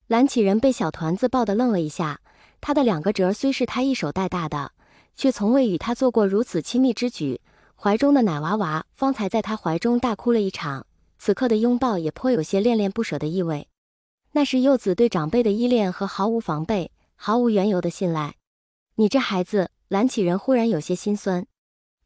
蓝启仁被小团子抱得愣了一下，他的2个侄儿虽是他一手带大的，却从未与他做过如此亲密之举。怀中的奶娃娃方才在他怀中大哭了一场，此刻的拥抱也颇有些恋恋不舍的意味。那是幼子对长辈的依恋和毫无防备、毫无缘由的信赖。你这孩子，蓝启仁忽然有些心酸。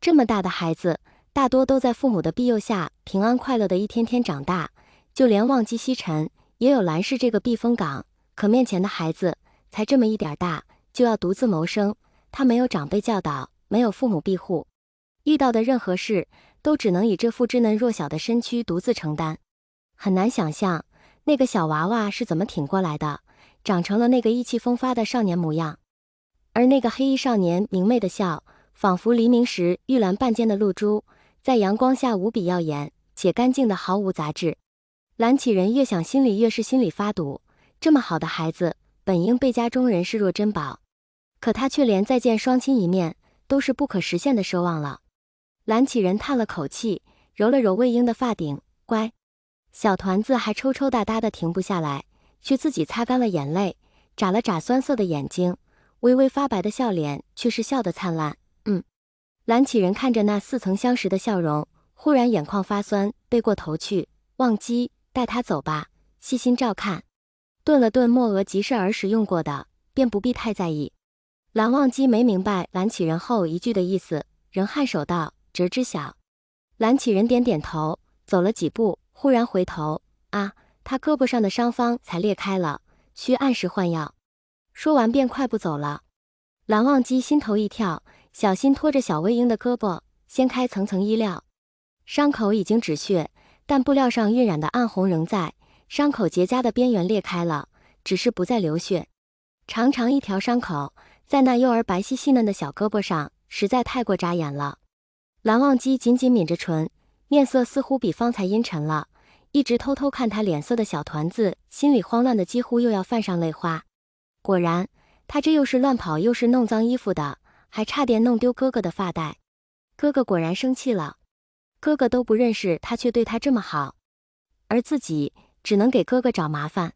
这么大的孩子，大多都在父母的庇佑下平安快乐的一天天长大，就连望基西沉也有蓝氏这个避风港，可面前的孩子才这么一点大，就要独自谋生，他没有长辈教导，没有父母庇护，遇到的任何事都只能以这副稚嫩弱小的身躯独自承担。很难想象那个小娃娃是怎么挺过来的，长成了那个意气风发的少年模样。而那个黑衣少年明媚的笑，仿佛黎明时玉兰半间的露珠，在阳光下无比耀眼且干净的毫无杂质。蓝启仁越想心里越是心里发堵，这么好的孩子本应被家中人视若珍宝，可他却连再见双亲一面都是不可实现的奢望了。蓝启仁叹了口气，揉了揉魏婴的发顶，乖。小团子还抽抽搭搭的停不下来，却自己擦干了眼泪，眨了眨酸涩的眼睛，微微发白的笑脸却是笑得灿烂。蓝启仁看着那似曾相识的笑容，忽然眼眶发酸，背过头去，忘机，带他走吧，细心照看。顿了顿墨额即是儿时用过的，便不必太在意。蓝忘机没明白蓝启仁后一句的意思，仍颔首道：侄知晓。蓝启仁点点头，走了几步，忽然回头，他胳膊上的伤方才裂开了，需按时换药。说完便快步走了。蓝忘机心头一跳，小心拖着小魏婴的胳膊，掀开层层衣料。伤口已经止血，但布料上晕染的暗红仍在，伤口结痂的边缘裂开了，只是不再流血。长长一条伤口，在那幼儿白皙细嫩的小胳膊上，实在太过扎眼了。蓝忘机紧紧抿着唇，面色似乎比方才阴沉了，一直偷偷看他脸色的小团子心里慌乱的几乎又要泛上泪花。果然，他这又是乱跑又是弄脏衣服的，还差点弄丢哥哥的发带。哥哥果然生气了，哥哥都不认识他，却对他这么好，而自己只能给哥哥找麻烦。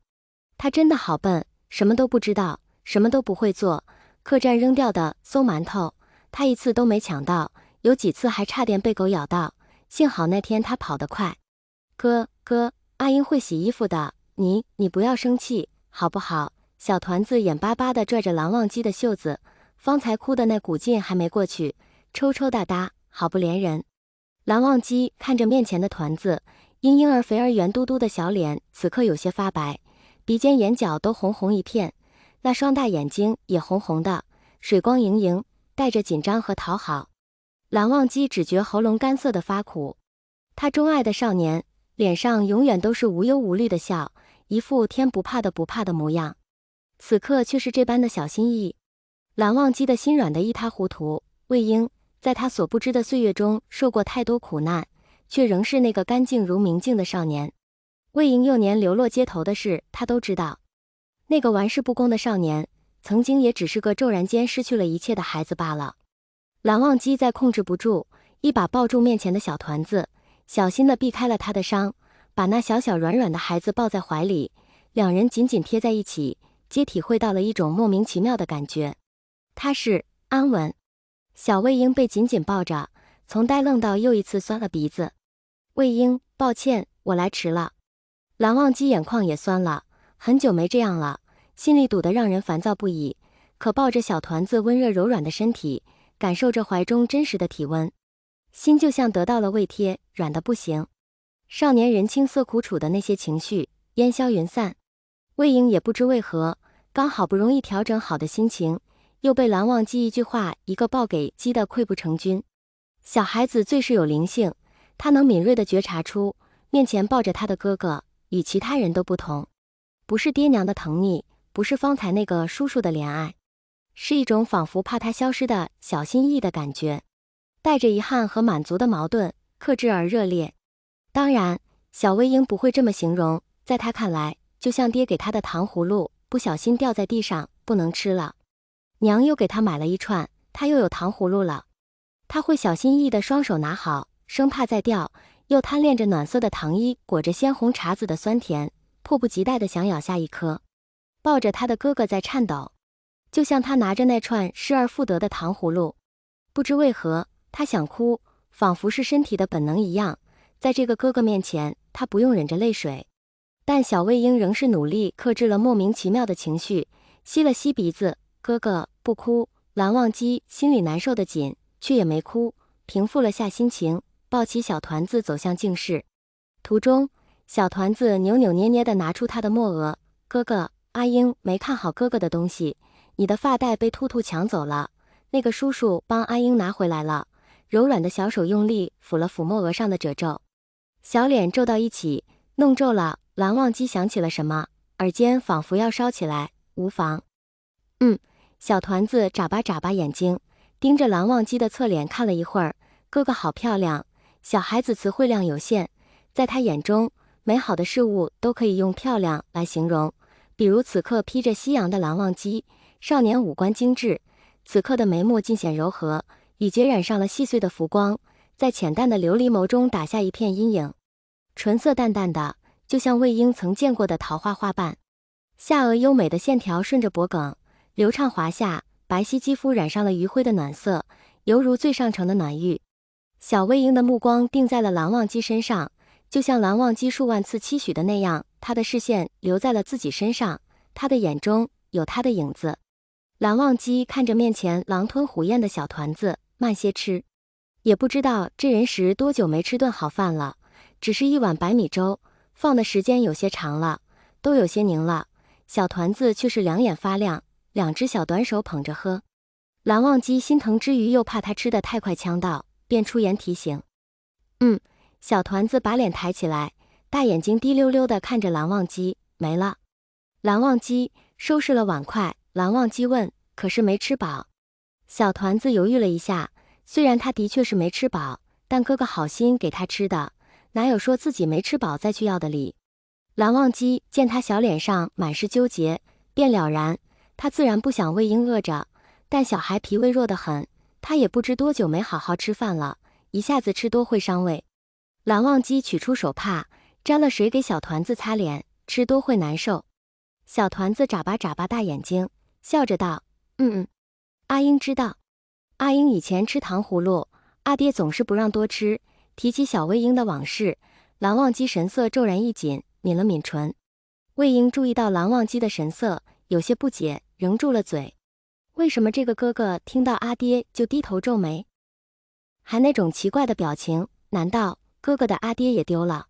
他真的好笨，什么都不知道，什么都不会做。客栈扔掉的馊馒头，他一次都没抢到，有几次还差点被狗咬到，幸好那天他跑得快。哥，阿英会洗衣服的，你不要生气，好不好？小团子眼巴巴地拽着蓝忘机的袖子，方才哭的那股劲还没过去，抽抽搭搭，好不怜人。蓝忘机看着面前的团子，因婴儿肥而圆嘟嘟的小脸此刻有些发白，鼻尖眼角都红红一片，那双大眼睛也红红的，水光盈盈，带着紧张和讨好。蓝忘机只觉喉咙干涩的发苦，他钟爱的少年脸上永远都是无忧无虑的笑，一副天不怕的模样，此刻却是这般的小心翼翼。蓝忘机的心软得一塌糊涂。魏婴在他所不知的岁月中受过太多苦难，却仍是那个干净如明镜的少年。魏婴幼年流落街头的事他都知道，那个玩世不恭的少年曾经也只是个骤然间失去了一切的孩子罢了。蓝忘机再控制不住，一把抱住面前的小团子，小心地避开了他的伤，把那小小软软的孩子抱在怀里，两人紧紧贴在一起，皆体会到了一种莫名其妙的感觉，踏实安稳。小魏婴被紧紧抱着，从呆愣到又一次酸了鼻子。魏婴，抱歉，我来迟了。蓝忘机眼眶也酸了，很久没这样了，心里堵得让人烦躁不已，可抱着小团子温热柔软的身体，感受着怀中真实的体温，心就像得到了慰贴，软得不行。少年人青涩苦楚的那些情绪烟消云散，魏婴也不知为何，刚好不容易调整好的心情，又被蓝忘机一句话一个抱给激得溃不成军。小孩子最是有灵性，他能敏锐地觉察出面前抱着他的哥哥与其他人都不同，不是爹娘的疼溺，不是方才那个叔叔的怜爱，是一种仿佛怕他消失的小心翼翼的感觉，带着遗憾和满足的矛盾，克制而热烈。当然，小魏婴不会这么形容，在他看来，就像爹给他的糖葫芦不小心掉在地上，不能吃了，娘又给他买了一串，他又有糖葫芦了。他会小心翼翼地双手拿好，生怕再掉，又贪恋着暖色的糖衣裹着鲜红茶籽的酸甜，迫不及待地想咬下一颗。抱着他的哥哥在颤抖，就像他拿着那串失而复得的糖葫芦。不知为何，他想哭，仿佛是身体的本能一样。在这个哥哥面前，他不用忍着泪水。但小魏婴仍是努力克制了莫名其妙的情绪，吸了吸鼻子，哥哥，不哭。蓝忘机心里难受的紧，却也没哭，平复了下心情，抱起小团子走向静室。途中，小团子扭扭捏捏地拿出他的墨额，哥哥，阿英没看好哥哥的东西，你的发带被兔兔抢走了，那个叔叔帮阿英拿回来了。柔软的小手用力抚了抚墨额上的褶皱，小脸皱到一起，弄皱了。蓝忘机想起了什么，耳尖仿佛要烧起来，无妨。小团子眨巴眨巴眼睛，盯着蓝忘机的侧脸看了一会儿。哥哥好漂亮，小孩子词汇量有限，在他眼中，美好的事物都可以用漂亮来形容。比如此刻披着夕阳的蓝忘机，少年五官精致，此刻的眉目尽显柔和，羽结染上了细碎的浮光，在浅淡的琉璃眸中打下一片阴影，唇色淡淡的，就像魏婴曾见过的桃花花瓣。下颚优美的线条顺着脖颈流畅滑下，白皙肌肤染上了余晖的暖色，犹如最上乘的暖玉。小魏婴的目光定在了蓝忘机身上，就像蓝忘机数万次期许的那样，他的视线留在了自己身上，他的眼中有他的影子。蓝忘机看着面前狼吞虎咽的小团子，慢些吃。也不知道这人时多久没吃顿好饭了，只是一碗白米粥，放的时间有些长了，都有些凝了。小团子却是两眼发亮，两只小短手捧着喝。蓝忘机心疼之余又怕他吃得太快呛到，便出言提醒。小团子把脸抬起来，大眼睛滴溜溜地看着蓝忘机，没了。蓝忘机收拾了碗筷，蓝忘机问，可是没吃饱？小团子犹豫了一下，虽然他的确是没吃饱，但哥哥好心给他吃的，哪有说自己没吃饱再去要的理。蓝忘机见他小脸上满是纠结，便了然，他自然不想魏婴饿着，但小孩脾胃弱得很，他也不知多久没好好吃饭了，一下子吃多会伤胃。蓝忘机取出手帕，沾了水给小团子擦脸，吃多会难受。小团子眨巴眨巴大眼睛，笑着道，阿英知道。阿英以前吃糖葫芦，阿爹总是不让多吃。提起小魏婴的往事，蓝忘机神色骤然一紧，抿了抿唇。魏婴注意到蓝忘机的神色，有些不解，仍住了嘴。为什么这个哥哥听到阿爹就低头皱眉，还那种奇怪的表情？难道哥哥的阿爹也丢了？